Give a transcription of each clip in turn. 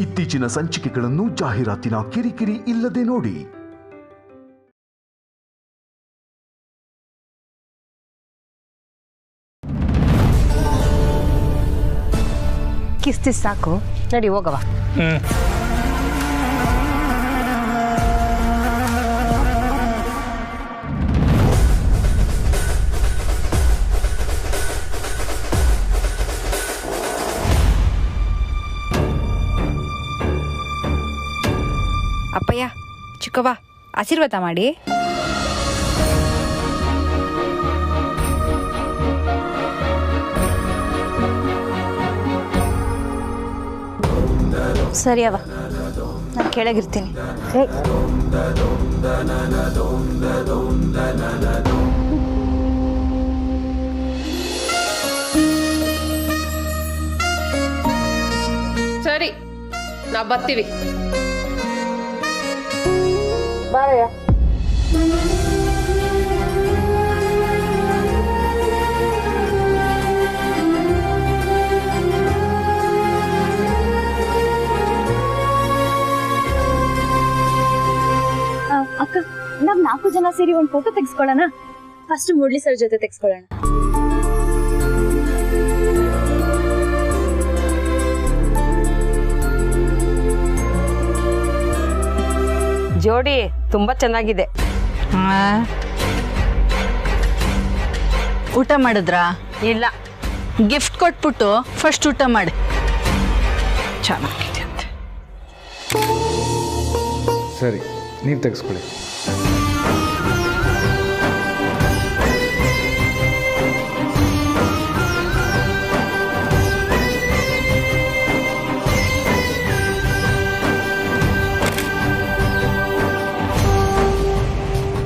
ಇತ್ತೀಚಿನ ಸಂಚಿಕೆಗಳನ್ನು ಜಾಹೀರಾತಿನ ಕಿರಿಕಿರಿ ಇಲ್ಲದೆ ನೋಡಿ. ಕಿಸ್ತಿ ಸಾಕು, ನಡಿ ಹೋಗವ. ಅಪ್ಪಯ್ಯ, ಚಿಕ್ಕವ್ವ, ಆಶೀರ್ವಾದ ಮಾಡಿ. ಸರಿ ಅವ, ನಾನು ಕೆಳಗಿರ್ತೀನಿ. ಸರಿ, ನಾವು ಬರ್ತೀವಿ. ಬಾರಯ್ಯ. ಅಕ್ಕ, ನಾವ್ 4 ಜನ ಸೇರಿ ಒಂದು ಫೋಟೋ ತೆಗೆಸ್ಕೊಳ್ಳೋಣ. ಫಸ್ಟ್ ಮುರಳಿ ಸರ್ ಜೊತೆ ತೆಗೆಸ್ಕೊಳ್ಳೋಣ. ಜೋಡಿ ತುಂಬಾ ಚೆನ್ನಾಗಿದೆ. ಊಟ ಮಾಡಿದ್ರಾ? ಇಲ್ಲ, ಗಿಫ್ಟ್ ಕೊಟ್ಬಿಟ್ಟು ಫಸ್ಟ್ ಊಟ ಮಾಡಿ. ಚೆನ್ನಾಗಿದೆ ಅಂತ. ಸರಿ, ನೀವು ತೆಗೆಸ್ಕೊಳ್ಳಿ.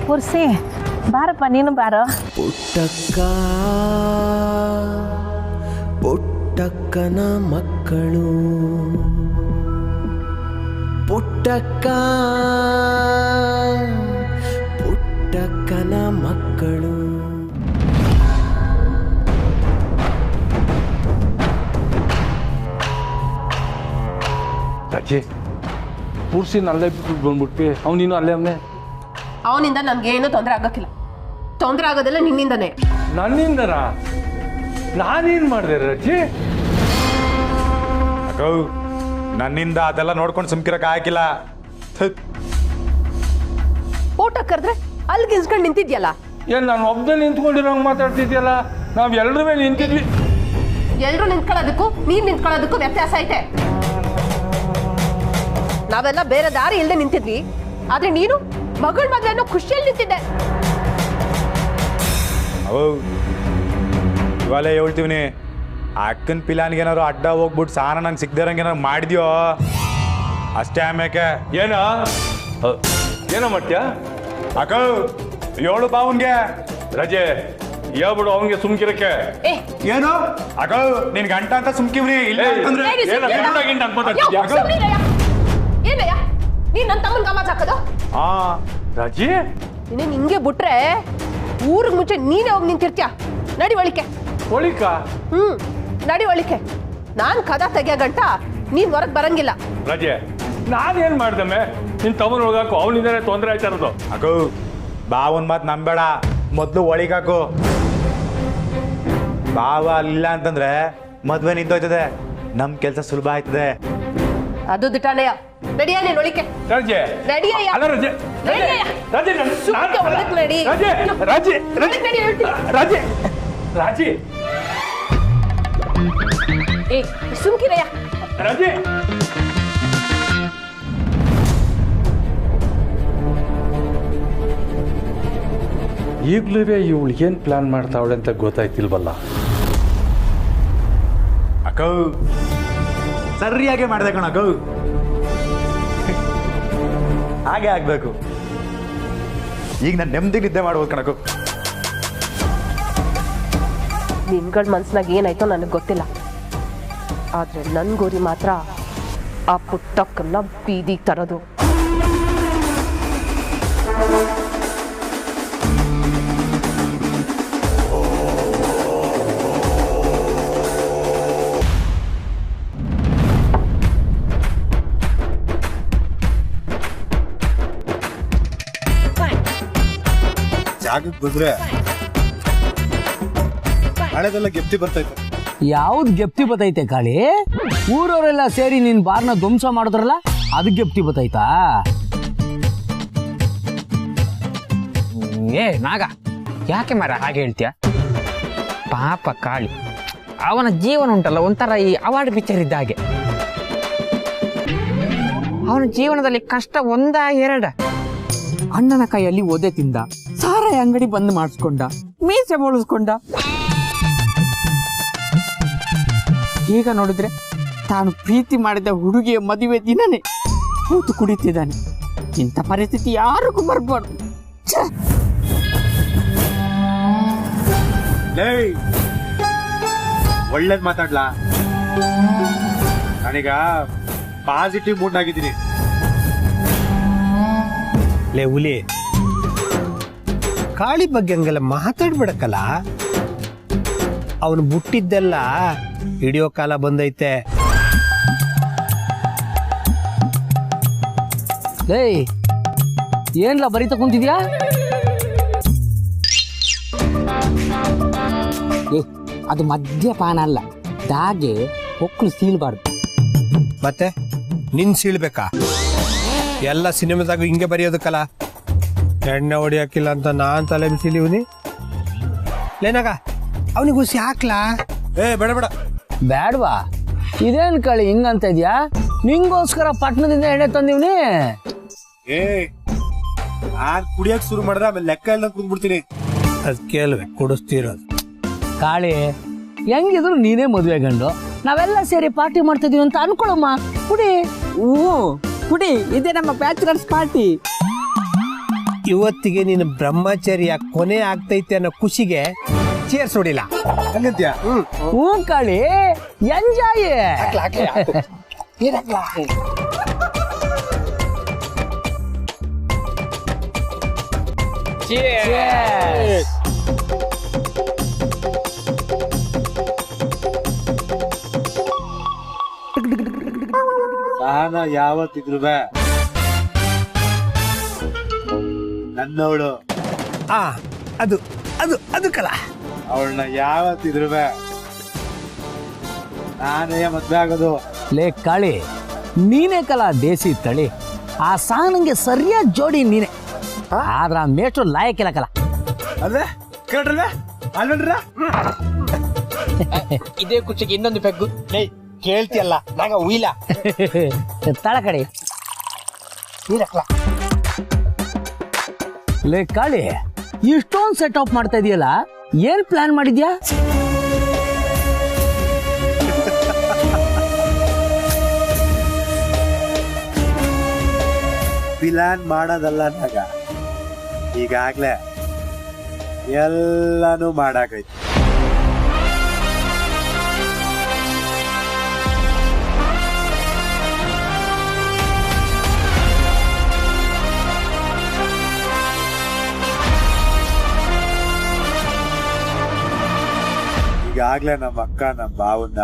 ಪುರ್ಸಿ, ಬಾರಪ್ಪ, ನೀನು ಬಾರ. ಪುಟ್ಟಕ್ಕ ಪುಟ್ಟಕ್ಕನ ಮಕ್ಕಳು, ಪುಟ್ಟಕ್ಕ ಪುಟ್ಟಕ್ಕನ ಮಕ್ಕಳು. ರಾಜಿ, ಪೂರ್ಸಿನ ಅಲ್ಲೇ ಬಿಟ್ಟು ಬಂದ್ಬಿಟ್ವಿ. ಅವನಿನ್ನು ಅಲ್ಲೇ ಅವನೇ. ಅವನಿಂದ ನನ್ಗೇನು ತೊಂದರೆ ಆಗಕ್ಕಿಲ್ಲ. ತೊಂದರೆ ಆಗೋದೆಲ್ಲ ನಿನ್ನಿಂದನೇ. ನನ್ನಿಂದನಾ? ನಾನೇನು ಮಾಡಿದೆ ರಾಜಿ? ಅಗೌ, ನನ್ನಿಂದ ಅದೆಲ್ಲ ನೋಡ್ಕೊಂಡು ಸುಮ್ಕಿರಕ್ಕೆ ಆಗಿಲ್ಲ. ಊಟ ಕರೆದ್ರೆ ಅಲ್ಲಿ ಗಿಸ್ಕೊಂಡು ನಿಂತಿದ್ಯಲ್ಲ. ಏನು ನಾನು ಒಬ್ಬನೇ ನಿಂತ್ಕೊಂಡಿರೋಂಗೆ ಮಾತಾಡ್ತಿದ್ಯಲ್ಲ? ನಾವು ಎಲ್ಲರೂ ಮೇಲೆ ನಿಂತಿದ್ವಿ. ಎಲ್ಲರೂ ನಿಂತ್ಕೊಳ್ಳೋದಕ್ಕೂ ನೀನು ನಿಂತ್ಕೊಳ್ಳೋದಕ್ಕೂ ವ್ಯತ್ಯಾಸ ಐತೆ. ನಾವೆಲ್ಲ ಬೇರೆ ದಾರಿ ಇಲ್ಲದೆ ನಿಂತಿದ್ವಿ, ಆದ್ರೆ ನೀನು ಮಗಳ ಮದುವೆ ಅನ್ನೋ ಖುಷಿಯಲ್ಲಿ ನಿಂತಿದ್ದೆ. ಅವು ಇವಾಗಲೇ ಹೇಳ್ತೀವಿ, ಅಕ್ಕನ ಪಿಲಾನ್ಗೇನಾದ್ರು ಅಡ್ಡ ಹೋಗ್ಬಿಟ್ಟು ಸಾನ ನಂಗೆ ಸಿಗ್ದಿರಂಗೇನಾರು ಮಾಡಿದ್ಯೋ ಅಷ್ಟೇ. ಆಮೇಲೆ ಏನೋ ಮಾಡ್ತೀಯ? ಅಕ್ಕ ಹೇಳು ಬಾವನ್ಗೆ. ರಜೆ ಹೇಳ್ಬಿಡು ಅವನಿಗೆ ಸುಮ್ಕಿರಕ್ಕೆ. ಏನು ಅಕ್ಕ, ನಿನ್ ಗಂಟ ಅಂತ ಸುಮ್ಕಿವ್ನಿ. ಏನಯ್ಯ ನೀನ್ ನನ್ನ ತಮ್ಮನ್ ಗಮಾಜ್ ಹಾಕೋದು? ರಾಜಿ, ನೀನು ಹಿಂಗೆ ಬಿಟ್ರೆ ಊರಿಗೆ ಮುಂಚೆ ನೀನೇ ಹೋಗಿ ನಿಂತಿರ್ತೀಯ. ನಡಿ ಒಳಿಕೆ. ಒಳಿಕ? ನಡಿ ಒಳಿಕೆ. ನಾನು ಕದ ತೆಗಿಯೋ ಗಂಟ ನೀನ್ ಹೊರಗೆ ಬರಂಗಿಲ್ಲ. ರಾಜೆ, ನಾನೇನ್ ಮಾಡ್ದಮ್ಮೆ? ನಿನ್ ತಮ್ಮನ ಹೋಗಾಕು ಅವನಿಂದನೇ ತೊಂದರೆ ಆಯ್ತಾ ಇರೋದು. ಅಕ್ಕ ಬಾವನ್ ಮಾತು ನಂಬೇಡ, ಮೊದಲು ಒಳಿಗಾಕು. ಬಾವ ಇಲ್ಲ ಅಂತಂದ್ರೆ ಮದ್ವೆ ನಿಂತೋಯ್ತದೆ, ನಮ್ ಕೆಲಸ ಸುಲಭ ಆಯ್ತದೆ. ಅದು ದಿಟಾಣಯ್ಯ. ನಡಿಯ ನೀನ್ ಒಳಿಕೆ. ರಾಜೆ, ನಡಿಯಯ್ಯ. ಅಲ್ಲ ರಾಜೆ, ರಾಜೆ, ನಡಿ. ರಾಜೆ, ರಾಜೆ, ರಾಜೆ, ಏ ಸುಮ್ಕಿರಯ್ಯ. ರಾಜೆ, ಈಗ್ಲೂ ಇವಳು ಏನ್ ಪ್ಲಾನ್ ಮಾಡ್ತಾವಳೆ ಅಂತ ಗೊತ್ತಾಯ್ತಿಲ್ವಲ್ಲ. ಅಕ್ಕ ಸರಿಯಾಗಿ ಮಾಡಿದೆ ಕಣ ಅಕ್ಕ. ಹಾಗೆ ಆಗ್ಬೇಕು. ಈಗ ನಾನು ನೆಮ್ಮದಿ ನಿದ್ದೆ ಮಾಡ್ಬೋದು ಕಣಕು. ನಿನ್ಗಳ ಮನ್ಸ್ನಾಗ ಏನಾಯ್ತೋ ನನಗೆ ಗೊತ್ತಿಲ್ಲ, ಆದ್ರೆ ನನ್ ಗುರಿ ಮಾತ್ರ ಆ ಪುಟ್ಟಕ್ಕನ್ನ ಬೀದಿಗೆ ತರೋದು. ಜಾಗಕ್ಕೆ ಬಂದ್ರೆ ಹಳೆದೆಲ್ಲ ಗೆಪ್ತಿ ಬರ್ತೈತೆ. ಯಾವ್ದು ಗೆಪ್ತಿ ಬತ್ತೈತೆ ಕಾಳಿ? ಊರವರೆಲ್ಲ ಸೇರಿ ನಿನ್ ಬಾರ್ನ ಧ್ವಂಸ ಮಾಡಿದ್ರಲ್ಲ, ಅದು ಗೆಪ್ತಿ ಬತ್ತೈತಾ? ಏ ನಾಗ, ಯಾಕೆ ಮರ ಹಾಗೆ ಹೇಳ್ತೀಯ? ಪಾಪ ಕಾಳಿ, ಅವನ ಜೀವನ ಉಂಟಲ್ಲ ಒಂಥರ ಈ ಅವಾರ್ಡ್ ಪಿಕ್ಚರ್ ಇದ್ದ ಹಾಗೆ. ಅವನ ಜೀವನದಲ್ಲಿ ಕಷ್ಟ ಒಂದ ಎರಡ. ಅಣ್ಣನ ಕೈಯಲ್ಲಿ ಒದೆ ತಿಂದ, ಸಾರಾಯಿ ಅಂಗಡಿ ಬಂದ್ ಮಾಡಿಸ್ಕೊಂಡ, ಮೀಸೆ ಬೋಳಿಸ್ಕೊಂಡ. ಈಗ ನೋಡಿದ್ರೆ ತಾನು ಪ್ರೀತಿ ಮಾಡಿದ ಹುಡುಗಿಯ ಮದುವೆ ದಿನನೇ ಕೂತು ಕುಡಿತಿದ್ದಾನೆ. ಇಂಥ ಪರಿಸ್ಥಿತಿ ಯಾರಿಗೂ ಬರ್ಬಾರ್ದು. ಒಳ್ಳೇದ್ ಮಾತಾಡ್ಲಾ? ನಾನೀಗ ಪಾಸಿಟಿವ್ ಮೂಡ್ ಆಗಿದ್ದೀನಿ. ಲೇ ಹುಲಿ, ಕಾಳಿ ಬಗ್ಗೆ ಹಂಗೆಲ್ಲ ಮಾತಾಡ್ಬಿಡಕ್ಕಲ್ಲ. ಅವನು ಬುಟ್ಟಿದ್ದೆಲ್ಲ ಹಿಡಿಯೋ ಕಾಲ ಬಂದೈತೆ. ಏಯ್, ಏನ್ಲ ಬರೀತ ಕುಂತಿದ್ಯಾ? ಅದು ಮದ್ಯಪಾನ ಅಲ್ಲ, ದಾಗೆ ಹೊಕ್ಕಳು ಸೀಳ್ಬಾರ್ದು. ಮತ್ತೆ ನಿನ್ ಸೀಳ್ಬೇಕಾ? ಎಲ್ಲ ಸಿನಿಮಾದಾಗ ಹಿಂಗೆ ಬರೆಯೋದಕ್ಕಲ್ಲ. ಎಣ್ಣೆ ಹೊಡಿಯಾಕಿಲ್ಲ ಅಂತ ನಾನ್ ತಲೆ ಬಿಸಿಲಿವ್ನಿ. ಲೇನಾಗ ಅವನಿಗೆ ಹುಸಿ ಹಾಕ್ಲಾ? ಬೇಡ ಬೇಡ ಬ್ಯಾಡ್ವಾ? ಇದೇನ್ ಕಾಳಿ ಹಿಂಗಂತ ಇದ್ಯಾ? ನಿಂಗೋಸ್ಕರ ಪಟ್ಟಣದಿಂದ ಎಣ್ಣೆ ತಂದಿವ್ನಿ. ನಾನ್ ಕುಡಿಯಕ್ ಶುರು ಮಾಡಿದ್ರೆ ಆಮೇಲೆ ಲೆಕ್ಕ ಎಲ್ಲ ಕುಂದ್ಬಿಡ್ತೀನಿ. ಅದ್ ಕೇಳ್ವೆ ಕುಡಿಸ್ತಿರೋದು. ಕಾಳಿ, ಹೆಂಗಿದ್ರು ನೀನೇ ಮದುವೆ ಗಂಡು, ನಾವೆಲ್ಲ ಸೇರಿ ಪಾರ್ಟಿ ಮಾಡ್ತಿದೀವಿ ಅಂತ ಅನ್ಕೊಳಮ್ಮ. ಕುಡಿ. ಕುಡಿ, ಇದೇ ನಮ್ಮ ಬ್ಯಾಚುಲರ್ಸ್ ಪಾರ್ಟಿ. ಇವತ್ತಿಗೆ ನೀನು ಬ್ರಹ್ಮಚರ್ಯ ಕೊನೆ ಆಗ್ತೈತೆ ಅನ್ನೋ ಖುಷಿಗೆ ಚೇರ್ಸ್ ಹೊಡಿಲ್ಲ. ಹಂಗಂತ್ಯ? ಹ್ಞೂ ಕಾಳಿ, ಎಂಜಾಯ್. ನಾನು ಯಾವತ್ತಿದ್ರು ನನ್ನವಳು. ಅದು ಅದು ಅದು ಕಲ. ಅವಳನ್ನ ಯಾವತ್ತಿದ್ರು ನಾನೇ ಮದ್ವೆ ಆಗೋದು. ಲೇ ಕಾಳಿ, ನೀನೇ ಕಲ ದೇಸಿ ತಳಿ. ಆ ಸಾಂಗ್ಗೆ ಸರಿಯಾದ ಜೋಡಿ ನೀನೆ. ಆದ್ರ ಮೇಷ್ಟ್ರು ಲಾಯಕ್ಕಿಲ್ಲ ಕಲ. ಅದೇ ಕೇಳ್ರಲ್ಲ ಅಲ್ವಲ್ರ? ಇದೇ ಕುಚಿಗೆ ಇನ್ನೊಂದು ಪೆಗ್ಗು. ಕೇಳ್ತಿಯಲ್ಲ, ನಾಗ ಉಯ್ಲ ತಳ ಕಡೆ. ಲೇ ಕಾಳಿ, ಇಷ್ಟೊಂದು ಸೆಟ್ ಅಪ್ ಮಾಡ್ತಾ ಇದೆಯಲ್ಲ, ಏನ್ ಪ್ಲಾನ್ ಮಾಡಿದ್ಯಾ? ಪ್ಲಾನ್ ಮಾಡೋದಲ್ಲ ನಾಗ, ಈಗಾಗ್ಲೇ ಎಲ್ಲಾನು ಮಾಡಾಕೈತಿ. ಈಗಾಗ್ಲೇ ನಮ್ಮ ಅಕ್ಕ ನಮ್ಮ ಬಾವನ್ನ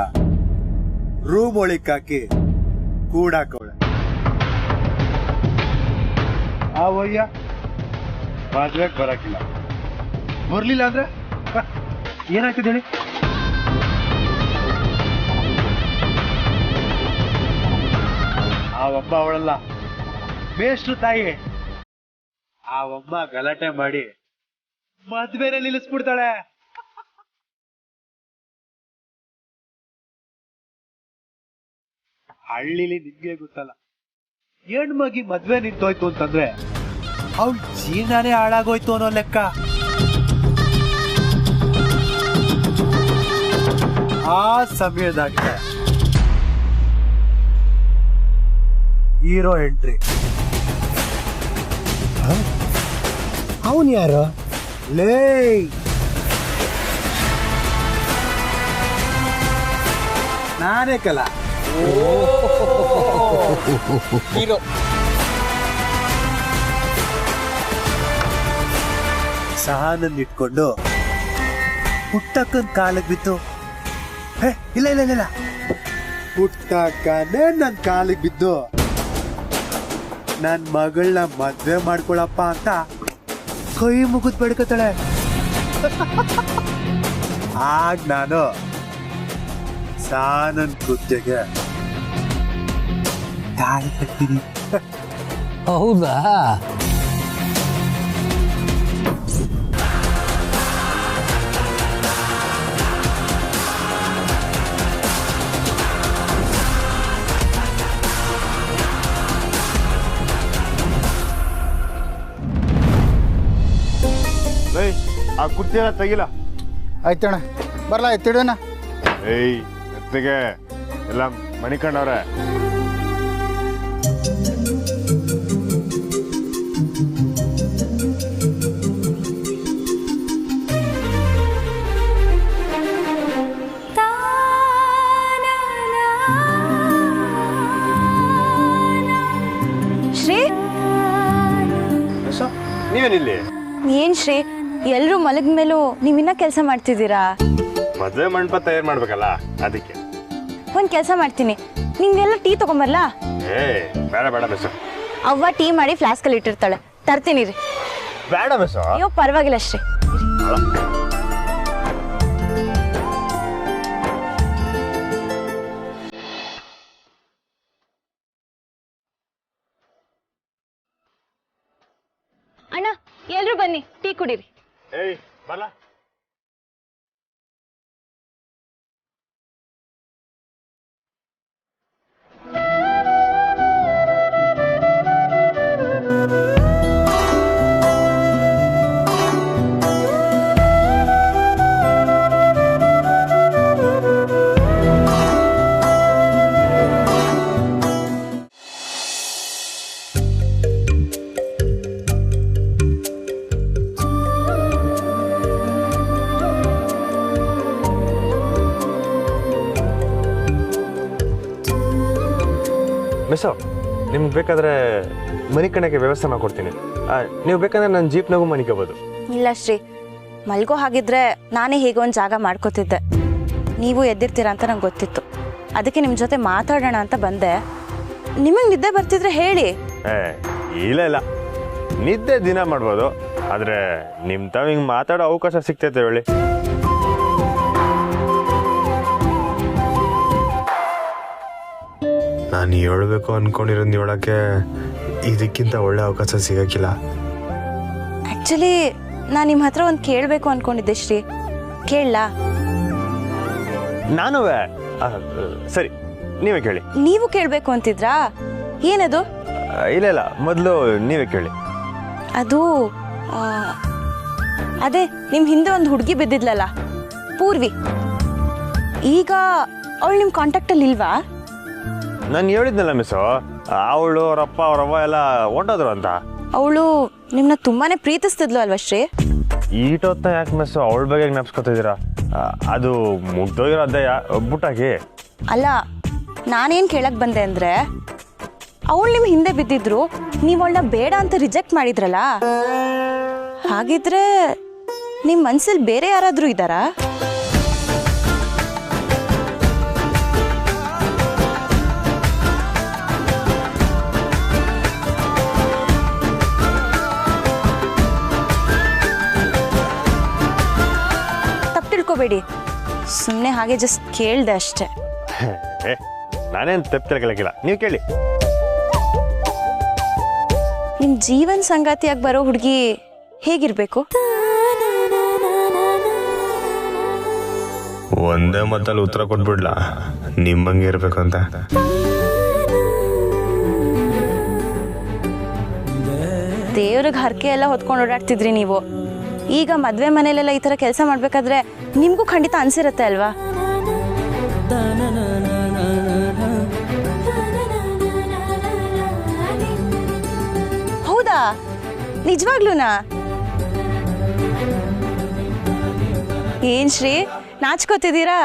ರೂಮ್ ಒಳಕ್ ಹಾಕಿ ಕೂಡಾಕವಳೆ. ಆವಯ್ಯ ಮದ್ವೆಗ್ ಬರಕಿಲ್ಲ. ಬರ್ಲಿಲ್ಲ ಅಂದ್ರೆ ಏನಾಗ್ತದೆ ಹೇಳಿ? ಆ ಒಬ್ಬ ಅವಳಲ್ಲ, ಮೇಷ್ಟ್ರು ತಾಯಿ. ಆ ಒಬ್ಬ ಗಲಾಟೆ ಮಾಡಿ ಮದ್ವೆನೇ ನಿಲ್ಲಿಸ್ಬಿಡ್ತಾಳೆ. ಹಳ್ಳಿಲಿ ನಿಮ್ಗೆ ಗೊತ್ತಲ್ಲ, ಹೆಣ್ಮಗಿ ಮದ್ವೆ ನಿಂತೋಯ್ತು ಅಂತಂದ್ರೆ ಅವಳ ಜೀವನನೇ ಹಾಳಾಗೋಯ್ತು ಅನ್ನೋ ಲೆಕ್ಕ. ಆ ಸಮಯದಾಗ ಹೀರೋ ಎಂಟ್ರಿ. ಅವನ್ ಯಾರು? ಲೇ, ನಾನೇ ಕಲ. ಹೀರೋ. ಸಹನನ್ನ ಇಟ್ಕೊಂಡು ಪುಟ್ಟಕ್ಕನ್ ಕಾಲಿಗೆ ಬಿತ್ತು. ಇಲ್ಲ ಇಲ್ಲ ಇಲ್ಲ, ಪುಟ್ಟಕ್ಕನೇ ನನ್ ಕಾಲಿಗೆ ಬಿದ್ದು ನನ್ ಮಗಳನ್ನ ಮದ್ವೆ ಮಾಡ್ಕೊಳಪ್ಪ ಅಂತ ಕೈ ಮುಗಿದ್ ಬೆಡ್ಕತಾಳೆ. ಆಗ ನಾನು ಸಾನನ್ ಕೃತ್ಯಗೆ ತಾಳಿ ಕಟ್ತೀನಿ. ಹೌದಾ? ಆ ಕುರ್ತಿ ಎಲ್ಲ ತೆಗಿಲ್ಲ. ಆಯ್ತಣ್ಣ, ಬರ್ಲಾ ಎತ್ತಿಡೋಣ. ಏಯ್ ಎತ್ತಿಗೆ ಎಲ್ಲ ಮಣಿಕಂಡವ್ರೆ. ಶ್ರೀ, ನೀವೇನಿಲ್ಲಿ? ಏನ್ ಶ್ರೀ, ಎಲ್ರು ಮಲಗಿದ ಮೇಲೂ ನೀವಿನ್ನ ಕೆಲಸ ಮಾಡ್ತಿದ್ದೀರಾ? ಮದುವೆ ಮಂಟಪ ತಯಾರು ಮಾಡ್ಬೇಕಲ್ಲ, ಅದಕ್ಕೆ. ಒಂದ್ ಕೆಲಸ ಮಾಡ್ತೀನಿ, ನಿಮ್ಗೆಲ್ಲ ಟೀ ತಗೊಂಬರ್ಲಾ? ಏ ಬೇಡ ಬೇಡ ಮಿಸ್. ಅವ್ವ ಟೀ ಮಾಡಿ ಫ್ಲಾಸ್ಕಲ್ಲಿ ಇಟ್ಟಿರ್ತಾಳೆ, ತರ್ತೀನಿ ರೀ. ಬೇಡ ಮಿಸ್. ಅಯ್ಯೋ ಪರವಾಗಿಲ್ಲ ಶ್ರೀ. ಅಣ್ಣ, ಎಲ್ರು ಬನ್ನಿ, ಟೀ ಕುಡೀರಿ. ಏಯ್ ಬರಲ್ಲ. ಮಿಸ್ಸು, ನಿಮ್ಗೆ ಬೇಕಾದರೆ ಮನೆ ಕಣಕ್ಕೆ ವ್ಯವಸ್ಥೆ ಮಾಡ್ಕೊಡ್ತೀನಿ. ನೀವು ಬೇಕಂದ್ರೆ ನನ್ನ ಜೀಪ್ನಾಗೂ ಮನಿಕೋಬೋದು. ಇಲ್ಲ ಶ್ರೀ, ಮಲ್ಗೋ ಹಾಗಿದ್ರೆ ನಾನೇ ಹೇಗೋ ಒಂದು ಜಾಗ ಮಾಡ್ಕೋತಿದ್ದೆ. ನೀವು ಎದ್ದಿರ್ತೀರಾ ಅಂತ ನಂಗೆ ಗೊತ್ತಿತ್ತು, ಅದಕ್ಕೆ ನಿಮ್ಮ ಜೊತೆ ಮಾತಾಡೋಣ ಅಂತ ಬಂದೆ. ನಿಮಗೆ ನಿದ್ದೆ ಬರ್ತಿದ್ರೆ ಹೇಳಿ. ಇಲ್ಲ ಇಲ್ಲ, ನಿದ್ದೆ ದಿನ ಮಾಡ್ಬೋದು, ಆದರೆ ನಿಮ್ಮ ತಾವು ಹಿಂಗೆ ಮಾತಾಡೋ ಅವಕಾಶ ಸಿಗ್ತೈತೆ ಹೇಳಿ. ನಾನು ಹೇಳ್ಬೇಕು ಅನ್ಕೊಂಡಿರೋದು ಹೇಳೋಕ್ಕೆ ಇದಕ್ಕಿಂತ ಒಳ್ಳೆ ಅವಕಾಶ ಸಿಗೋಕ್ಕಿಲ್ಲ. ಆ್ಯಕ್ಚುಲಿ ನಾನು ನಿಮ್ಮ ಹತ್ರ ಒಂದು ಕೇಳಬೇಕು ಅಂದ್ಕೊಂಡಿದ್ದೆ ಶ್ರೀ, ಕೇಳಲಾ? ನಾನು ಸರಿ, ನೀವೇ ಕೇಳಿ. ನೀವು ಕೇಳಬೇಕು ಅಂತಿದ್ರಾ? ಏನದು? ಇಲ್ಲ ಇಲ್ಲ, ಮೊದಲು ನೀವೇ ಕೇಳಿ. ಅದು ಅದೇ ನಿಮ್ಮ ಹಿಂದೆ ಒಂದು ಹುಡುಗಿ ಬಿದ್ದಿದ್ಲಲ್ಲ, ಪೂರ್ವಿ. ಈಗ ಅವಳು ನಿಮ್ಮ ಕಾಂಟ್ಯಾಕ್ಟಲ್ಲಿ ಇಲ್ವಾ? ನಾನು ಹೇಳಿದ್ನಲ್ಲ ಮಿಸ್ಸು, ಅವಳು ಅವರಪ್ಪ ಅವರವ್ವ ಎಲ್ಲ ಹೊಂಟೋದ್ರು ಅಂತ. ಅವಳು ನಿಮ್ಮನ್ನ ತುಂಬಾನೇ ಪ್ರೀತಿಸ್ತಿದ್ಲು ಅಲ್ವಾ ಶ್ರೀ? ಈಟೊತ್ತ ಯಾಕೆ ಮಿಸ್ಸು ಅವಳ ಬಗ್ಗೆ ಜ್ಞಾಪಿಸ್ಕೊತಿದ್ದೀರಾ? ಅದು ಮುಗ್ದೋಗಿರೋ ಅಧ್ಯಾಯ, ಬುಟ್ಟಾಕಿ. ಅಲ್ಲ, ನಾನೇನು ಕೇಳಕ್ ಬಂದೆ ಅಂದರೆ, ಅವಳು ನಿಮ್ಮ ಹಿಂದೆ ಬಿದ್ದಿದ್ರು, ನೀವು ಅವಳನ್ನ ಬೇಡ ಅಂತ ರಿಜೆಕ್ಟ್ ಮಾಡಿದ್ರಲ್ಲ, ಹಾಗಿದ್ರೆ ನಿಮ್ಮ ಮನಸ್ಸಲ್ಲಿ ಬೇರೆ ಯಾರಾದರೂ ಇದ್ದಾರಾ? ತಪ್ಪು ತಿಳ್ಕೊಬೇಡಿ, ಸುಮ್ಮನೆ ಹಾಗೆ ಜಸ್ಟ್ ಕೇಳ್ದೆ ಅಷ್ಟೆ. ನಾನೇನು ತಪ್ಪು ತಿಳ್ಕೊಳಕ್ಕಿಲ್ಲ, ನೀವು ಕೇಳಿ. ನಿಮ್ಮ ಜೀವನ ಸಂಗಾತಿಯಾಗಿ ಬರೋ ಹುಡುಗಿ ಹೇಗಿರ್ಬೇಕು? ಒಂದೇ ಮತ್ತಲ್ಲಿ ಉತ್ತರ ಕೊಟ್ಬಿಡ್ಲಾ, ನಿಮ್ಮಂಗೆ ಇರ್ಬೇಕು ಅಂತ. ದೇವ್ರಿಗೆ ಹರಕೆ ಎಲ್ಲ ಹೊತ್ಕೊಂಡು ಓಡಾಡ್ತಿದ್ರಿ ನೀವು. ಈಗ ಮದುವೆ ಮನೇಲೆಲ್ಲ ಈ ಥರ ಕೆಲಸ ಮಾಡಬೇಕಾದ್ರೆ ನಿಮಗೂ ಖಂಡಿತ ಅನ್ಸಿರುತ್ತೆ ಅಲ್ವಾ? ಹೌದಾ? ನಿಜವಾಗ್ಲೂನಾ? ಏನ್ ಶ್ರೀ, ನಾಚ್ಕೋತಿದ್ದೀರಾ?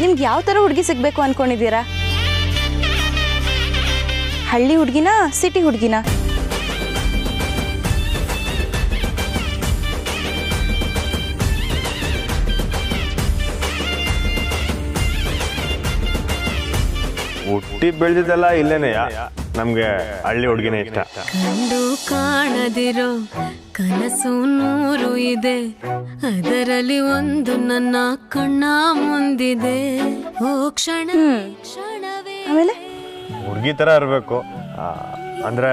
ನಿಮ್ಗೆ ಯಾವ ಥರ ಹುಡುಗಿ ಸಿಗ್ಬೇಕು ಅನ್ಕೊಂಡಿದ್ದೀರಾ? ಹಳ್ಳಿ ಹುಡುಗಿನ, ಸಿಟಿ ಹುಡುಗಿನ? ಹುಟ್ಟಿ ಬೆಳೆದಿದ್ದೆಲ್ಲ ಇಲ್ಲೇನೆಯ. ನಮ್ಗೆ ಹಳ್ಳಿ ಹುಡುಗಿನೇ ಇಷ್ಟ. ಕಂಡು ಕಾಣದಿರೋ ಕನಸು 100 ಇದೆ, ಅದರಲ್ಲಿ ಒಂದು ನನ್ನ ಕಣ್ಣ ಮುಂದಿದೆ. ಓ ಕ್ಷಣ ಆಮೇಲೆ ಹುಡುಗಿ ತರ ಇರ್ಬೇಕು. ಅಂದ್ರೆ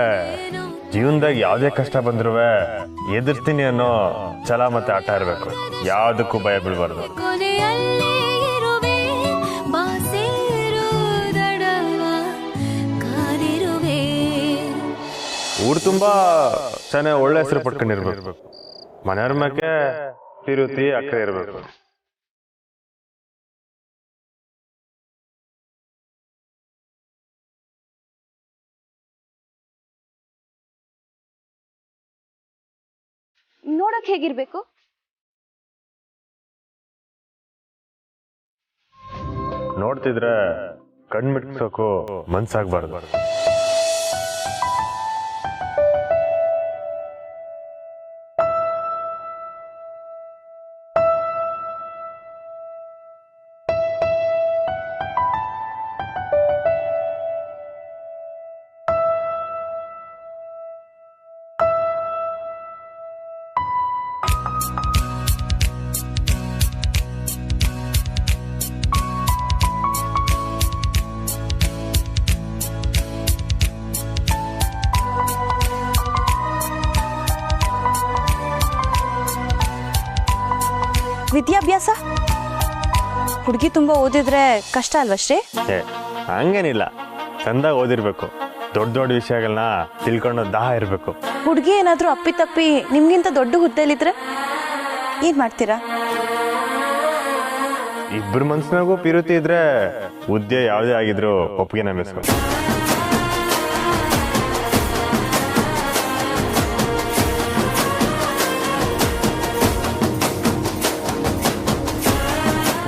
ಜೀವನದಾಗ ಯಾವುದೇ ಕಷ್ಟ ಬಂದ್ರೂ ಎದುರ್ತೀನಿ ಅನ್ನೋ ಛಲ ಮತ್ತೆ ಆಟ ಇರಬೇಕು. ಯಾವುದಕ್ಕೂ ಭಯ ಬೀಳ್ಬಾರ್ದು. ಕೊನೆಯಲ್ಲಿ ಇರುವೆ ಬಾಸಿರುವುದಡವ ಕಾದಿರುವೆ. ಊರು ತುಂಬಾ ಚೆನ್ನಾಗಿ ಒಳ್ಳೆ ಹೆಸರು ಪಡ್ಕೊಂಡಿರ್ಬೇಕು. ಮನೆಯವ್ರ ಮ್ಯಾಕೆ ಪ್ರೀತಿ ಅಕ್ಕರೆ ಇರ್ಬೇಕು. ನೋಡಕ್ ಹೇಗಿರ್ಬೇಕು? ನೋಡ್ತಿದ್ರೆ ಕಣ್ಮಿಟ್ಸೋಕು ಮನ್ಸಾಗ್ಬಾರ್ದು. ವಿದ್ಯಾಭ್ಯಾಸ ಹುಡುಗಿ ತುಂಬಾ ಓದಿದ್ರೆ ಕಷ್ಟ ಅಲ್ವಶ್ರೀ? ಹಂಗೇನಿಲ್ಲ, ಚಂದಾಗಿ ಓದಿರ್ಬೇಕು. ದೊಡ್ಡ ದೊಡ್ಡ ವಿಷಯಗಳನ್ನ ತಿಳ್ಕೊಂಡು ದಾಹ ಇರ್ಬೇಕು. ಹುಡುಗಿ ಏನಾದ್ರೂ ಅಪ್ಪಿತಪ್ಪಿ ನಿಮ್ಗಿಂತ ದೊಡ್ಡ ಹುದ್ದೆಲಿದ್ರೆ ಏನ್ ಮಾಡ್ತೀರಾ? ಇಬ್ಬರು ಮನ್ಸಿನಾಗೂ ಪಿರುತಿ ಇದ್ರೆ ಹುದ್ದೆ ಯಾವುದೇ ಆಗಿದ್ರು ಒಪ್ಪಿಗೆ ನಮಿಸ್ಕೊ.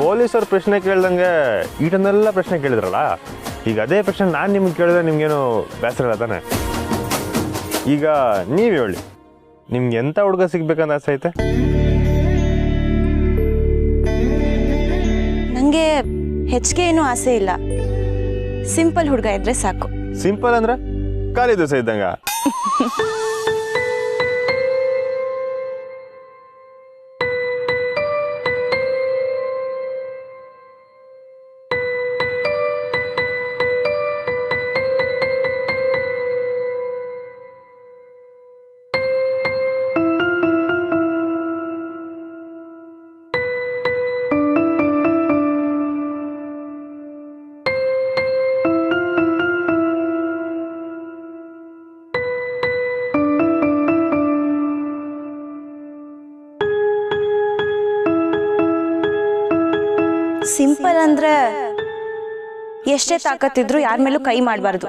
ಪೊಲೀಸವ್ರ ಪ್ರಶ್ನೆ ಕೇಳ್ದಂಗೆ ಈಟನ್ನೆಲ್ಲ ಪ್ರಶ್ನೆ ಕೇಳಿದ್ರಲ್ಲ, ಈಗ ಅದೇ ಪ್ರಶ್ನೆ ನಾನು ನಿಮ್ಗೆ ಕೇಳಿದ್ರೆ ನಿಮ್ಗೇನು ಬೇಸರ ಇಲ್ಲ ತಾನೆ? ಈಗ ನೀವು ಹೇಳಿ, ನಿಮ್ಗೆ ಎಂಥ ಹುಡುಗ ಸಿಗ್ಬೇಕಂತ ಆಸೆ ಐತೆ? ನಂಗೆ ಹೆಚ್ಚಿಗೆ ಏನೂ ಆಸೆ ಇಲ್ಲ, ಸಿಂಪಲ್ ಹುಡುಗ ಇದ್ರೆ ಸಾಕು. ಸಿಂಪಲ್ ಅಂದ್ರೆ ಖಾಲಿ ದೋಸೆ ಇದ್ದಂಗ? ಸಿಂಪಲ್ ಅಂದ್ರೆ ಎಷ್ಟೇ ತಾಕತ್ತಿದ್ರು ಯಾರ ಮೇಲೂ ಕೈ ಮಾಡಬಾರ್ದು.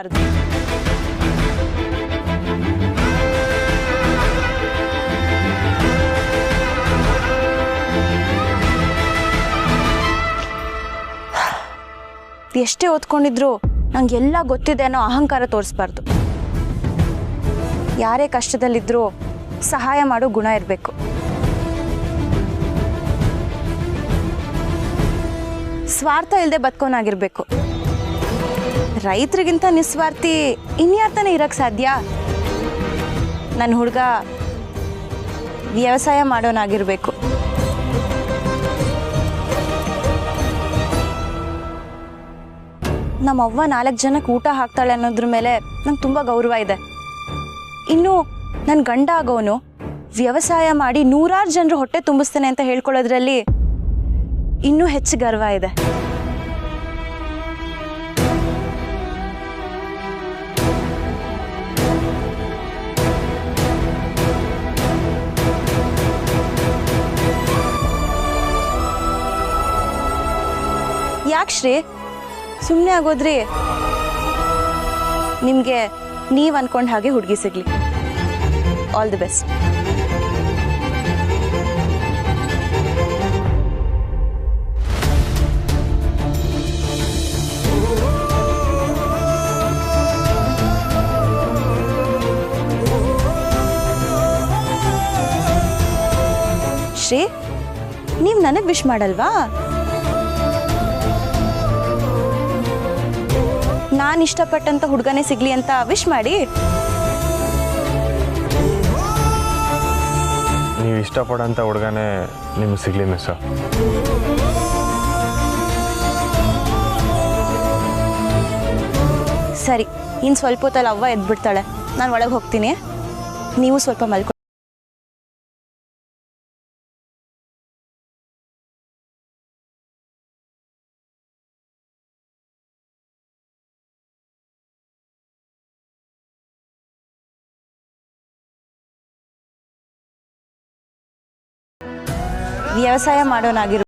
ಎಷ್ಟೇ ಓದ್ಕೊಂಡಿದ್ರು ನಂಗೆಲ್ಲ ಗೊತ್ತಿದೆ ಅನ್ನೋ ಅಹಂಕಾರ ತೋರಿಸ್ಬಾರ್ದು. ಯಾರೇ ಕಷ್ಟದಲ್ಲಿದ್ರೂ ಸಹಾಯ ಮಾಡೋ ಗುಣ ಇರಬೇಕು. ಸ್ವಾರ್ಥ ಇಲ್ಲದೆ ಬದುಕೋನಾಗಿರ್ಬೇಕು. ರೈತರಿಗಿಂತ ನಿಸ್ವಾರ್ಥಿ ಇನ್ಯಾರ್ತಾನೆ ಇರಕ್ಕೆ ಸಾಧ್ಯ? ನನ್ನ ಹುಡುಗ ವ್ಯವಸಾಯ ಮಾಡೋನಾಗಿರ್ಬೇಕು. ನಮ್ಮವ್ವ 4 ಜನಕ್ಕೆ ಊಟ ಹಾಕ್ತಾಳೆ ಅನ್ನೋದ್ರ ಮೇಲೆ ನಂಗೆ ತುಂಬ ಗೌರವ ಇದೆ. ಇನ್ನು ನನ್ನ ಗಂಡ ಆಗೋನು ವ್ಯವಸಾಯ ಮಾಡಿ 100 ಜನರು ಹೊಟ್ಟೆ ತುಂಬಿಸ್ತೇನೆ ಅಂತ ಹೇಳ್ಕೊಳ್ಳೋದ್ರಲ್ಲಿ ಇನ್ನೂ ಹೆಚ್ಚು ಗರ್ವ ಇದೆ. ಯಾಕೆ ಶ್ರೀ ಸುಮ್ಮನೆ ಆಗೋದ್ರಿ? ನಿಮಗೆ ನೀವು ಅನ್ಕೊಂಡ ಹಾಗೆ ಹುಡುಗಿ ಸಿಗ್ಲಿ. All the best. ಶ್ರೀ, ನೀವು ನನಗೆ ವಿಶ್ ಮಾಡಲ್ವಾ? ನಾನು ಇಷ್ಟಪಟ್ಟಂತ ಹುಡುಗನೇ ಸಿಗ್ಲಿ ಅಂತ ವಿಶ್ ಮಾಡಿ. ನೀವು ಇಷ್ಟಪಡೋಂಥ ಹುಡುಗನೇ ನಿಮ್ಗೆ ಸಿಗಲಿ ಮಿಸ್ಸು. ಸರಿ, ಇನ್ನು ಸ್ವಲ್ಪ ಹೊತ್ತಲ್ಲಿ ಅವ್ವ ಎದ್ಬಿಡ್ತಾಳೆ. ನಾನು ಒಳಗೆ ಹೋಗ್ತೀನಿ, ನೀವು ಸ್ವಲ್ಪ ಮಲ್ಕೊ. ವ್ಯವಸಾಯ ಮಾಡೋನಾಗಿರು.